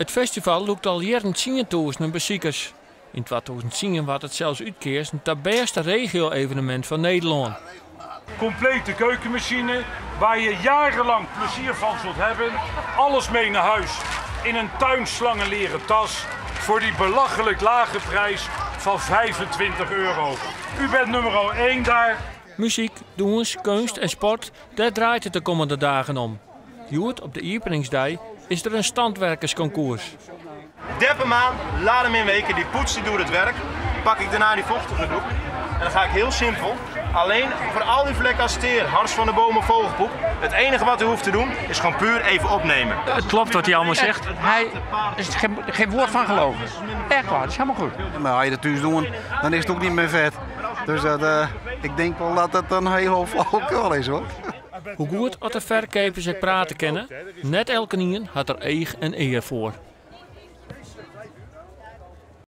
Het festival loopt al jaren 10.000 bezoekers. In 2010 was het zelfs uitkeers het beste regio-evenement van Nederland. Complete keukenmachine waar je jarenlang plezier van zult hebben. Alles mee naar huis in een tuinslangenleren tas voor die belachelijk lage prijs van €25. U bent nummer 1 daar. Muziek, dans, kunst en sport, daar draait het de komende dagen om. Joert op de openingsdag is er een standwerkersconcours. Dep aan, laat hem in weken, die poets die doet het werk. Pak ik daarna die vochtige doek. En dan ga ik heel simpel, alleen voor al die vlekken als teer, hars van de bomen, vogelpoep. Het enige wat u hoeft te doen is gewoon puur even opnemen. Het klopt wat hij allemaal zegt. Hij is geen woord van geloven. Echt waar, dat is helemaal goed. Maar als je dat thuis doet, dan is het ook niet meer vet. Dus ik denk wel dat het een heel flauwekul is hoor. Hoe goed als de verkopers zich praten kennen, net elke nien had er eeg en eer voor.